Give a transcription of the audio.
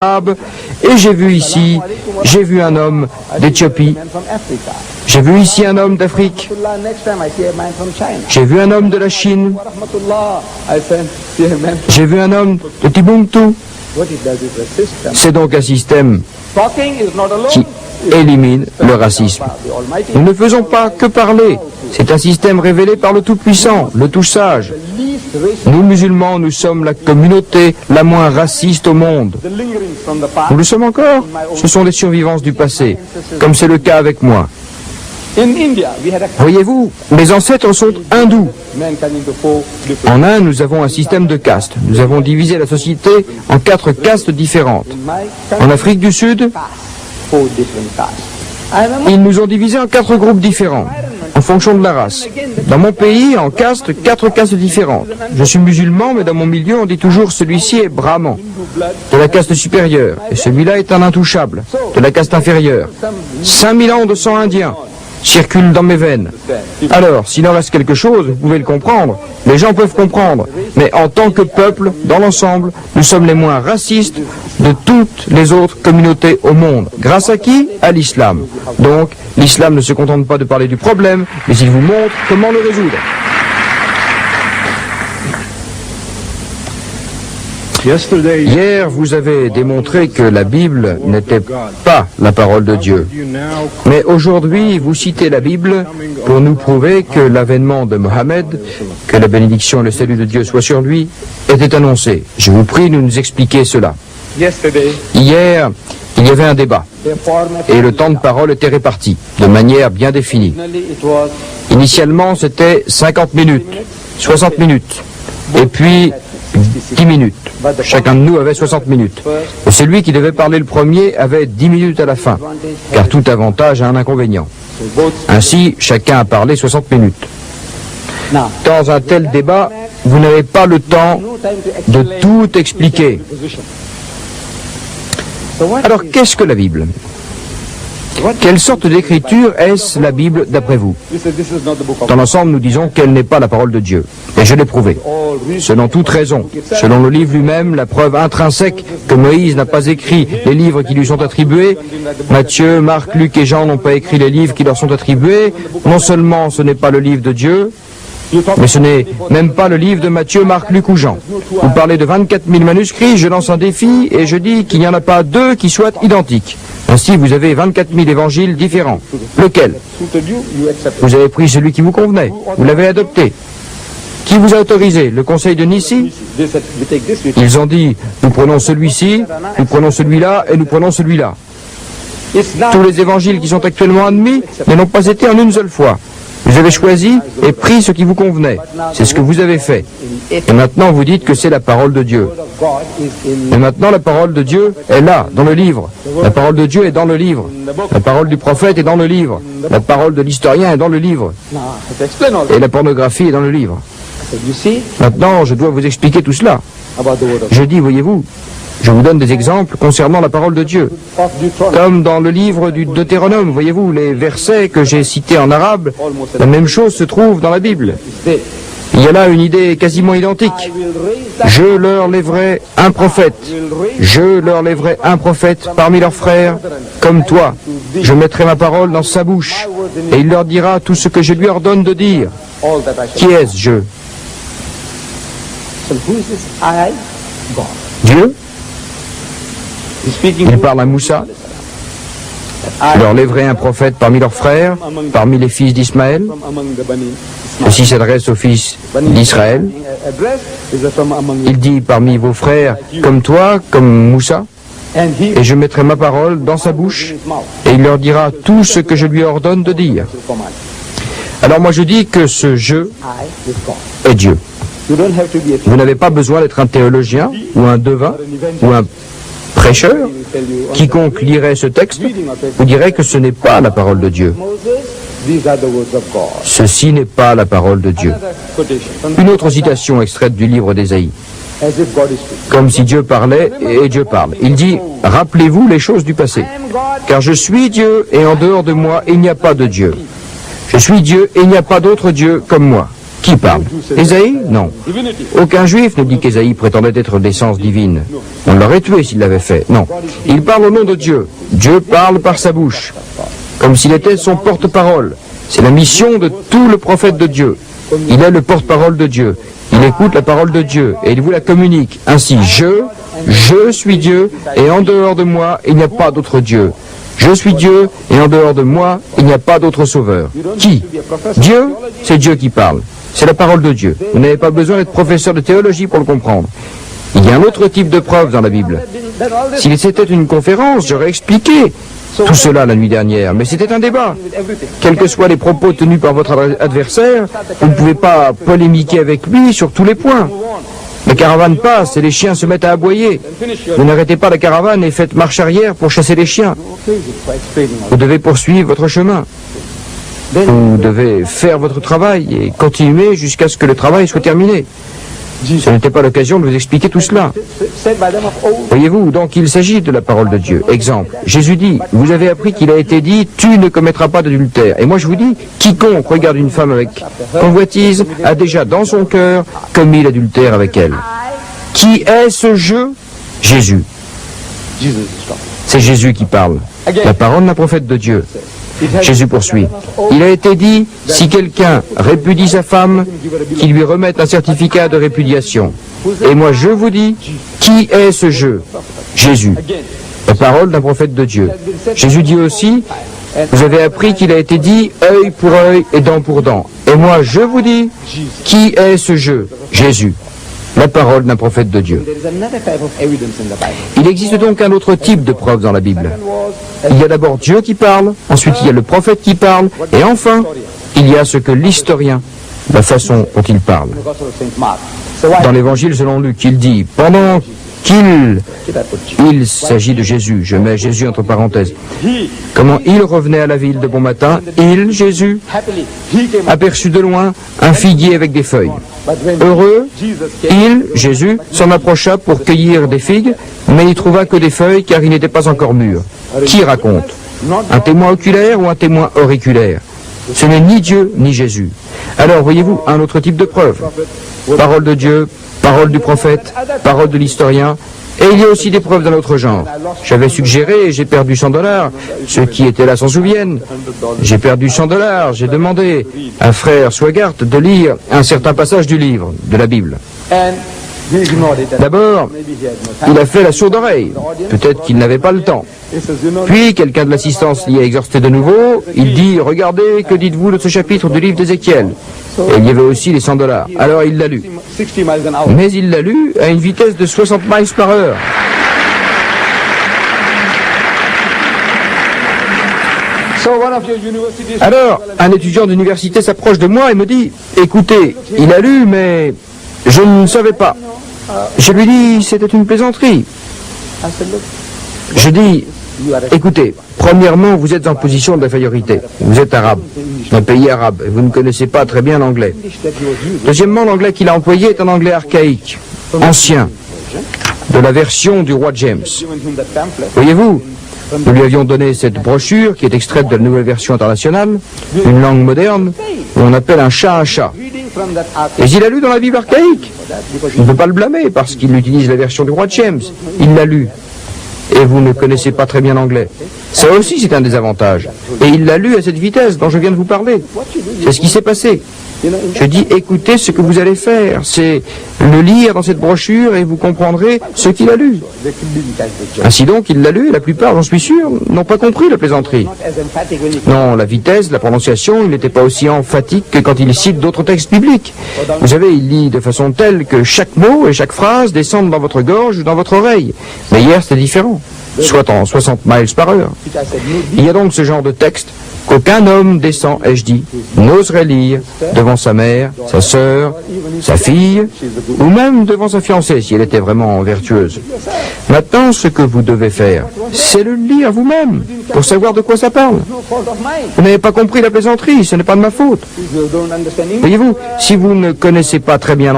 et j'ai vu un homme d'Éthiopie, j'ai vu ici un homme d'Afrique, j'ai vu un homme de la Chine, j'ai vu un homme de Timbuktu. C'est donc un système qui élimine le racisme. Nous ne faisons pas que parler. C'est un système révélé par le Tout-Puissant, le Tout-Sage. Nous, musulmans, nous sommes la communauté la moins raciste au monde. Nous le sommes encore. Ce sont des survivances du passé, comme c'est le cas avec moi. Voyez-vous, mes ancêtres sont hindous. En Inde, nous avons un système de castes. Nous avons divisé la société en 4 castes différentes. En Afrique du Sud, ils nous ont divisés en 4 groupes différents, en fonction de la race. Dans mon pays, en castes, 4 castes différentes. Je suis musulman, mais dans mon milieu, on dit toujours celui-ci est brahman, de la caste supérieure, et celui-là est un intouchable, de la caste inférieure. 5000 ans de sang indien circule dans mes veines. Alors, s'il en reste quelque chose, vous pouvez le comprendre. Les gens peuvent comprendre. Mais en tant que peuple, dans l'ensemble, nous sommes les moins racistes de toutes les autres communautés au monde. Grâce à qui? À l'islam. Donc, l'islam ne se contente pas de parler du problème, mais il vous montre comment le résoudre. Hier, vous avez démontré que la Bible n'était pas la parole de Dieu. Mais aujourd'hui, vous citez la Bible pour nous prouver que l'avènement de Mohammed, que la bénédiction et le salut de Dieu soient sur lui, était annoncé. Je vous prie de nous expliquer cela. Hier, il y avait un débat et le temps de parole était réparti de manière bien définie. Initialement, c'était 50 minutes, 60 minutes, et puis 10 minutes. Chacun de nous avait 60 minutes. Et celui qui devait parler le premier avait 10 minutes à la fin, car tout avantage a un inconvénient. Ainsi, chacun a parlé 60 minutes. Dans un tel débat, vous n'avez pas le temps de tout expliquer. Alors, qu'est-ce que la Bible? Quelle sorte d'écriture est-ce la Bible d'après vous? Dans l'ensemble, nous disons qu'elle n'est pas la parole de Dieu. Et je l'ai prouvé. Selon toute raison, selon le livre lui-même, la preuve intrinsèque que Moïse n'a pas écrit les livres qui lui sont attribués, Matthieu, Marc, Luc et Jean n'ont pas écrit les livres qui leur sont attribués, non seulement ce n'est pas le livre de Dieu, mais ce n'est même pas le livre de Matthieu, Marc, Luc ou Jean. Vous parlez de 24 000 manuscrits, je lance un défi et je dis qu'il n'y en a pas 2 qui soient identiques. Ainsi, vous avez 24 000 évangiles différents. Lequel? Vous avez pris celui qui vous convenait. Vous l'avez adopté. Qui vous a autorisé? Le conseil de Nissi? Ils ont dit, nous prenons celui-ci, nous prenons celui-là et nous prenons celui-là. Tous les évangiles qui sont actuellement admis ne l'ont pas été en une seule fois. Vous avez choisi et pris ce qui vous convenait. C'est ce que vous avez fait. Et maintenant, vous dites que c'est la parole de Dieu. Et maintenant, la parole de Dieu est là, dans le livre. La parole de Dieu est dans le livre. La parole du prophète est dans le livre. La parole de l'historien est dans le livre. Et la pornographie est dans le livre. Maintenant, je dois vous expliquer tout cela. Je dis, voyez-vous, je vous donne des exemples concernant la parole de Dieu. Comme dans le livre du Deutéronome, voyez-vous, les versets que j'ai cités en arabe, la même chose se trouve dans la Bible. Il y a là une idée quasiment identique. Je leur lèverai un prophète. Je leur lèverai un prophète parmi leurs frères, comme toi. Je mettrai ma parole dans sa bouche, et il leur dira tout ce que je lui ordonne de dire. Qui est-ce, je? Dieu? Il parle à Moussa. Je leur lèverai un prophète parmi leurs frères, parmi les fils d'Ismaël. Ceci s'adresse aux fils d'Israël. Il dit parmi vos frères, comme toi, comme Moussa. Et je mettrai ma parole dans sa bouche, et il leur dira tout ce que je lui ordonne de dire. Alors moi je dis que ce je est Dieu. Vous n'avez pas besoin d'être un théologien, ou un devin, ou un prêcheur. Quiconque lirait ce texte vous dirait que ce n'est pas la parole de Dieu. Ceci n'est pas la parole de Dieu. Une autre citation extraite du livre d'Ésaïe. Comme si Dieu parlait et Dieu parle. Il dit, rappelez-vous les choses du passé. Car je suis Dieu et en dehors de moi, il n'y a pas de Dieu. Je suis Dieu et il n'y a pas d'autre Dieu comme moi. Qui parle? Ésaïe? Non. Aucun juif ne dit qu'Ésaïe prétendait être d'essence divine. On l'aurait tué s'il l'avait fait. Non. Il parle au nom de Dieu. Dieu parle par sa bouche, comme s'il était son porte-parole. C'est la mission de tout le prophète de Dieu. Il est le porte-parole de Dieu. Il écoute la parole de Dieu et il vous la communique. Ainsi, je suis Dieu et en dehors de moi, il n'y a pas d'autre Dieu. Je suis Dieu et en dehors de moi, il n'y a pas d'autre sauveur. Qui? Dieu, c'est Dieu qui parle. C'est la parole de Dieu. Vous n'avez pas besoin d'être professeur de théologie pour le comprendre. Il y a un autre type de preuve dans la Bible. Si c'était une conférence, j'aurais expliqué tout cela la nuit dernière, mais c'était un débat. Quels que soient les propos tenus par votre adversaire, vous ne pouvez pas polémiquer avec lui sur tous les points. La caravane passe et les chiens se mettent à aboyer. Vous n'arrêtez pas la caravane et faites marche arrière pour chasser les chiens. Vous devez poursuivre votre chemin. Vous devez faire votre travail et continuer jusqu'à ce que le travail soit terminé. Ce n'était pas l'occasion de vous expliquer tout cela. Voyez-vous, donc il s'agit de la parole de Dieu. Exemple, Jésus dit, vous avez appris qu'il a été dit, tu ne commettras pas d'adultère. Et moi je vous dis, quiconque regarde une femme avec convoitise a déjà dans son cœur commis l'adultère avec elle. Qui est ce je? Jésus. C'est Jésus qui parle. La parole d'un prophète de Dieu. Jésus poursuit. Il a été dit, si quelqu'un répudie sa femme, qu'il lui remette un certificat de répudiation. Et moi je vous dis, qui est ce je? Jésus. La parole d'un prophète de Dieu. Jésus dit aussi, vous avez appris qu'il a été dit, œil pour œil et dent pour dent. Et moi je vous dis, qui est ce je? Jésus. La parole d'un prophète de Dieu. Il existe donc un autre type de preuve dans la Bible. Il y a d'abord Dieu qui parle, ensuite il y a le prophète qui parle, et enfin, il y a ce que l'historien, la façon dont il parle. Dans l'évangile selon Luc, il dit, pendant il s'agit de Jésus, je mets Jésus entre parenthèses, comment il revenait à la ville de bon matin, il, Jésus, aperçut de loin un figuier avec des feuilles. Heureux, il, Jésus, s'en approcha pour cueillir des figues, mais il trouva que des feuilles car il n'était pas encore mûr. Qui raconte? Un témoin oculaire ou un témoin auriculaire? Ce n'est ni Dieu ni Jésus. Alors, voyez-vous, un autre type de preuve. Parole de Dieu, parole du prophète, parole de l'historien, et il y a aussi des preuves d'un autre genre. J'avais suggéré et j'ai perdu $100. Ceux qui étaient là s'en souviennent. J'ai perdu $100. J'ai demandé à frère Swagart de lire un certain passage du livre, de la Bible. D'abord, il a fait la sourde oreille. Peut-être qu'il n'avait pas le temps. Puis, quelqu'un de l'assistance l'y a exhorté de nouveau. Il dit, regardez, que dites-vous de ce chapitre du livre d'Ézéchiel? Et il y avait aussi les $100. Alors il l'a lu. Mais il l'a lu à une vitesse de 60 miles par heure. Alors, un étudiant d'université s'approche de moi et me dit, écoutez, il a lu, mais je ne savais pas. Je lui dis, c'était une plaisanterie. Je dis, écoutez, premièrement, vous êtes en position d'infériorité. Vous êtes arabe, d'un pays arabe, et vous ne connaissez pas très bien l'anglais. Deuxièmement, l'anglais qu'il a employé est un anglais archaïque, ancien, de la version du roi James. Voyez-vous, nous lui avions donné cette brochure qui est extraite de la nouvelle version internationale, une langue moderne, où on appelle un chat. Et il a lu dans la Bible archaïque. Je ne peux pas le blâmer parce qu'il utilise la version du roi James. Il l'a lu. Et vous ne connaissez pas très bien l'anglais. Ça aussi, c'est un désavantage. Et il l'a lu à cette vitesse dont je viens de vous parler. C'est ce qui s'est passé. Je dis, écoutez ce que vous allez faire. C'est le lire dans cette brochure et vous comprendrez ce qu'il a lu. Ainsi donc, il l'a lu et la plupart, j'en suis sûr, n'ont pas compris la plaisanterie. Non, la vitesse, la prononciation, il n'était pas aussi emphatique que quand il cite d'autres textes bibliques. Vous savez, il lit de façon telle que chaque mot et chaque phrase descendent dans votre gorge ou dans votre oreille. Mais hier, c'était différent. Soit en 60 miles par heure. Il y a donc ce genre de texte qu'aucun homme décent, ai-je dit, n'oserait lire devant sa mère, sa sœur, sa fille, ou même devant sa fiancée, si elle était vraiment vertueuse. Maintenant, ce que vous devez faire, c'est le lire vous-même, pour savoir de quoi ça parle. Vous n'avez pas compris la plaisanterie, ce n'est pas de ma faute. Voyez-vous, si vous ne connaissez pas très bien